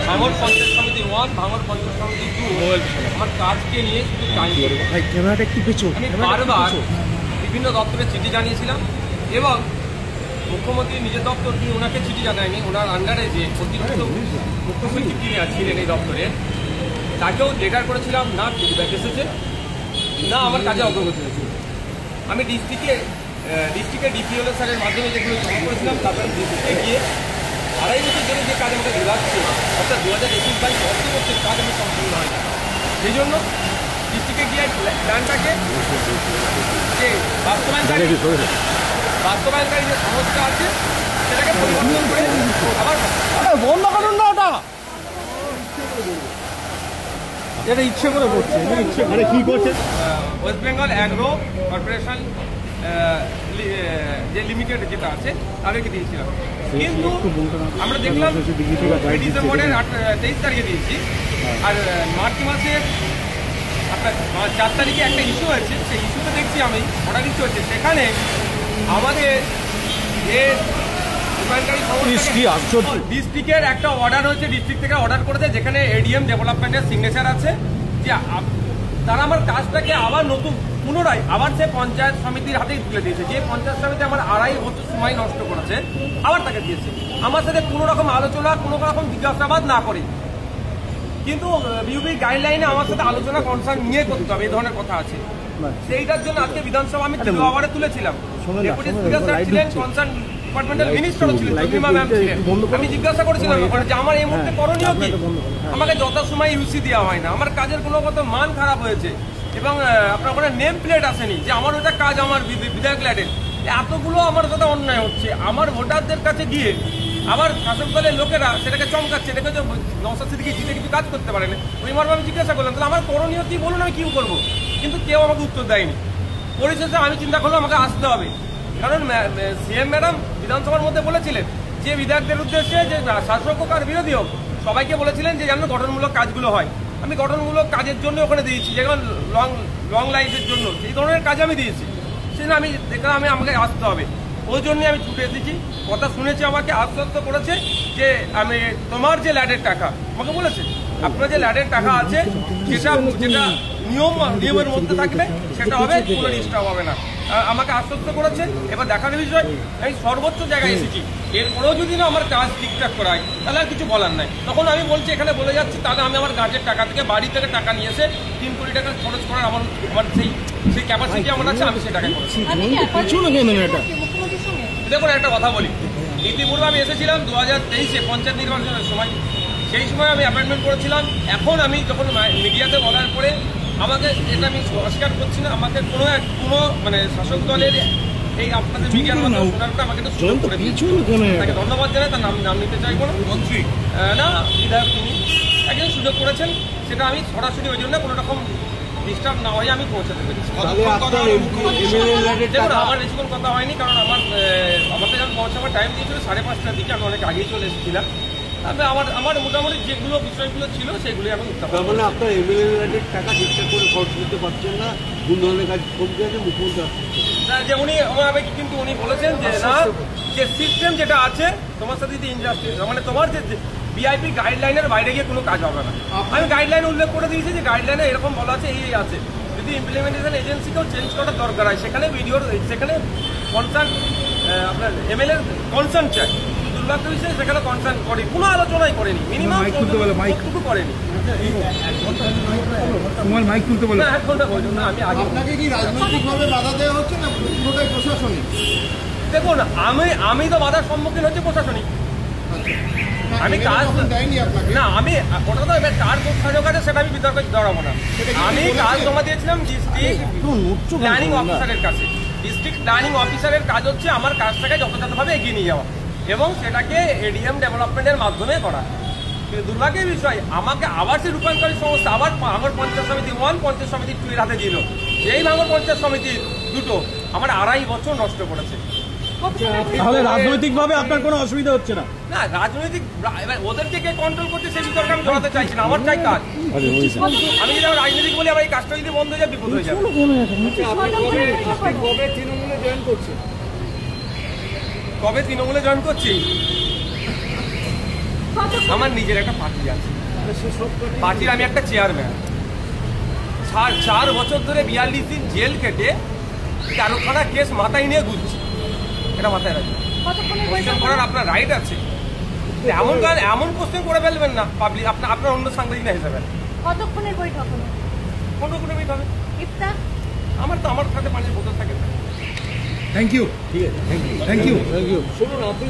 ভাঙর পঞ্চায়েত সমিতি 1, ভাঙর পঞ্চায়েত সমিতি 2 আমার কাজকে নিয়ে আমি বারবার বিভিন্ন দপ্তরে চিঠি জানিয়েছিলাম এবং মুখ্যমন্ত্রী নিজের দপ্তর তিনি ওনাকে চিঠি জানায়নি, ওনার আন্ডারে যে অতিরিক্ত মুখ্য সচিব তিনি ছিলেন এই দপ্তরে তাকেও লেটার করেছিলাম, না ফিডব্যাক এসেছে না আমার কাজে অগ্রগতি হয়েছে। আমি ডিস্ট্রিক্টে ডিপিওল স্যারের মাধ্যমে যেগুলো জমা করেছিলাম তারপরে ডিস্ট্রিক্টে গিয়ে 2.5 বছর ধরে যে কাজ আমাকে দিলাচ্ছে অর্থাৎ 2021-22 অর্থবর্ষের কাজ আমি সম্পূর্ণ হয় না। সেই জন্য ডিস্ট্রিক্টে গিয়ে প্ল্যানটাকে যে বাস্তবায়নকারী যে সমস্যা আছে সেটাকে পরিবর্তন করে আবার বন্ধ করুন না, এটা ইচ্ছে করে করছে, কি করছে ওয়েস্ট বেঙ্গল অ্যাগ্রো কর্পোরেশন যে লিমিটেড যেটা আছে তাদেরকে দিয়েছিলাম। কিন্তু আমরা দেখলাম ডিসেম্বরের 23 তারিখে দিয়েছি, আর মার্চ মাসের আপনার 4 তারিখে একটা ইস্যু হয়েছে, সেই ইস্যুতে দেখছি আমি অর্ডার ইস্যু হচ্ছে, সেখানে আমাদের যে ডিস্ট্রিক্টের একটা অর্ডার হয়েছে, ডিস্ট্রিক্ট থেকে অর্ডার করেছে যেখানে এডিএম ডেভেলপমেন্টের সিগনেচার আছে যে তারা আমার কাজটাকে আবার নতুন পুনরায় আবার সে পঞ্চায়েত সমিতির হাতেই তুলে দিয়েছে। যে পঞ্চায়েত সমিতি আমার 2.5 বছর সময় নষ্ট করেছে আবার তাকে দিয়েছে, আমার সাথে কোনো রকম আলোচনা কোনো রকম জিজ্ঞাসাবাদ না করে। কিন্তু বিউপি গাইডলাইনে আমার সাথে আলোচনা কনসার্ন নিয়ে করতে হবে, এই ধরনের কথা আছে। সেইটার জন্য আজকে বিধানসভা আমি আবারে তুলেছিলাম, ডেপুটি স্পিকার স্যার ছিলেন, কনসার্ন ডিপার্টমেন্টাল মিনিস্টারও ছিলেন, চন্দ্রিমা ম্যাম ছিলেন। আমি জিজ্ঞাসা করেছিলাম যে আমার এই মুহূর্তে করণীয় কি, আমাকে যথাসময় ইউসি দেওয়া হয় না, আমার কাজের গুণগত মান খারাপ হয়েছে এবং আপনার ওখানে নেম প্লেট আসেনি যে আমার ওটা কাজ আমার বিধায়ক ল্যাডের, এতগুলো আমার সাথে অন্যায় হচ্ছে। আমার ভোটারদের কাছে গিয়ে আবার শাসক দলের লোকেরা সেটাকে চমকাচ্ছে, দেখে যে নওশাদ সিদ্দিকী জিতে কিছু কাজ করতে পারেনি। ওই মর্মে আমি জিজ্ঞাসা করলাম তাহলে আমার করণীয় কি বলুন, আমি কি করবো? কিন্তু কেউ আমাকে উত্তর দেয়নি। পরিশেষে আমি চিন্তা করলাম আমাকে আসতে হবে, কারণ সিএম ম্যাডাম বিধানসভার মধ্যে বলেছিলেন যে বিধায়কদের উদ্দেশ্যে যে শাসক হোক আর বিরোধী হোক সবাইকে বলেছিলেন যে যেন গঠনমূলক কাজগুলো হয়। আমি গঠনমূলক কাজের জন্য ওখানে দিয়েছি, যেমন লং লাইফের জন্য সেই ধরনের কাজ আমি দিয়েছি। সেজন্য আমি দেখলাম আমাকে আসতে হবে, ওই জন্যই আমি ছুটে এসেছি। কথা শুনেছি, আমাকে আশ্বস্ত করেছে যে আমি তোমার যে ল্যাডের টাকা আমাকে বলেছে আপনার যে ল্যাডের টাকা আছে যেটা নিয়মের মধ্যে থাকবে সেটা হবে, কোনো ডিস্টার্ব হবে না, আমাকে আশ্বস্ত করেছে। এবার দেখার বিষয় আমি সর্বোচ্চ জায়গায় এসেছি, এরপরেও যদি না আমার কাজ ঠিকঠাক করায় তাহলে আর কিছু বলার নাই। তখন আমি বলছি এখানে বলে যাচ্ছি তাহলে আমি আমার গার্জের টাকা থেকে বাড়ি থেকে টাকা নিয়ে এসে 3 কোটি টাকা খরচ করার আমার সেই ক্যাপাসিটি আমার আছে, আমি সেই টাকা করছি। দেখুন একটা কথা বলি, ইতিপূর্বে আমি এসেছিলাম 2023-এ পঞ্চায়েত নির্বাচনের সময়, সেই সময় আমি অ্যাপয়েন্টমেন্ট করেছিলাম। এখন আমি যখন মিডিয়াতে বলার পরে আমাকে এটা আমি অস্বীকার করছি না, আমাকে কোনো মানে শাসক দলের এই আপনাদের মিডিয়ার মাধ্যমে শোনার পরে আমাকে একটা সুযোগ করে দিয়েছে, তাকে ধন্যবাদ জানাই। তার নাম নিতে চাইবো না, মন্ত্রী না বিধায়ক, তিনি একজন সুযোগ করেছেন, সেটা আমি সরাসরি ওই জন্য কোনো রকম ডিস্টার্ব না হয়ে আমি পৌঁছাতে পেরেছি। দেখুন আমার বেশিক্ষণ কথা হয়নি, কারণ আমাকে যখন পৌঁছাবার টাইম দিয়েছিল 5:30টার দিকে, আমি অনেক আগেই চলে এসেছিলাম। তবে আমার মোটামুটি যেগুলো বিষয়গুলো ছিল সেগুলি আমি উত্থাপন। মানে আপনার এমএলএ টাকা ঠিকঠাক করে খরচ করতে পারছেন না, কোন ধরনের কাজ কমতে আছে মুখ্যমন্ত্রী যে উনি আমাকে কিন্তু উনি বলেছেন যে না, যে সিস্টেম যেটা আছে তোমার সাথে যদি ইনজাস্টিস মানে তোমার যে ভিআইপি গাইডলাইনের বাইরে গিয়ে কোনো কাজ হবে না। আমি গাইডলাইন উল্লেখ করে দিয়েছি যে গাইডলাইনে এরকম বলা আছে, এই আছে, যদি ইমপ্লিমেন্টেশন এজেন্সিকেও চেঞ্জ করার দরকার হয় সেখানে সেখানে কনসার্ন আপনার এমএলএ কনসার্ন চাই। দুর্ভাগ্য বিষয়ে সেখানে কনসার্ন করে কোনো আলোচনাই করেনি, মিনিমাম মাইকটুকু করেনি। মাইক তুলতে বলে আমি আপনাকে কি রাজনৈতিকভাবে বাধা দেওয়া হচ্ছে না পুরোটাই প্রশাসনিক? দেখুন আমি তো বাধার সম্মুখীন হচ্ছি প্রশাসনিক। আমি কাজ না, আমি ওটা তো এবার কার সুযোগ আছে সেটা আমি বিতর্কে জড়াবো না। আমি কাজ জমা দিয়েছিলাম ডিস্ট্রিক্ট প্ল্যানিং অফিসারের কাছে। ডিস্ট্রিক্ট প্ল্যানিং অফিসারের কাজ হচ্ছে আমার কাজটাকে যথাযথভাবে এগিয়ে নিয়ে যাওয়া এবং সেটাকে এডিএম ডেভেলপমেন্টের মাধ্যমে করা। কিন্তু দুর্ভাগ্যের বিষয় আমাকে আবার সেই রূপান্তরী সংস্থা আবার ভাঙর পঞ্চায়েত সমিতি 1, পঞ্চায়েত সমিতি 2 এর হাতে দিল। এই ভাঙর পঞ্চায়েত সমিতি 2 আমার 2.5 বছর নষ্ট করেছে। তাহলে রাজনৈতিকভাবে আপনার কোনো অসুবিধা হচ্ছে না? না, রাজনৈতিক ওদেরকে কে কন্ট্রোল করছে সেই বিতর্কে আমি জড়াতে চাইছি না, আমার চাই কাজ। আমি যদি আমার রাজনৈতিক বলি আমার এই কাজটা যদি বন্ধ হয়ে যায় বিপদ হয়ে যাবে। কবে তৃণমূলে জয়েন করছে? কবে তৃণমূলে জয়েন করছি? আমার নিজের একটা পার্টি আছে, পার্টির আমি একটা চেয়ারম্যান। 4 বছর ধরে 42 দিন জেল কেটে 13খানা কেস মাথায় নিয়ে ঘুরছি, এটা মাথায় রাখবেন। কোশ্চেন করার আপনার রাইট আছে, এমন কোশ্চেন করে ফেলবেন না পাবলিক, আপনার অন্য সাংবাদিক না হিসাবে। কতক্ষণের বৈঠক হলো? 15 মিনিট হবে। ইফতার? আমার সাথে পানির বোতল থাকে। Thank you. ঠিক আছে, thank you. Thank you. Thank you. শুনুন আপনি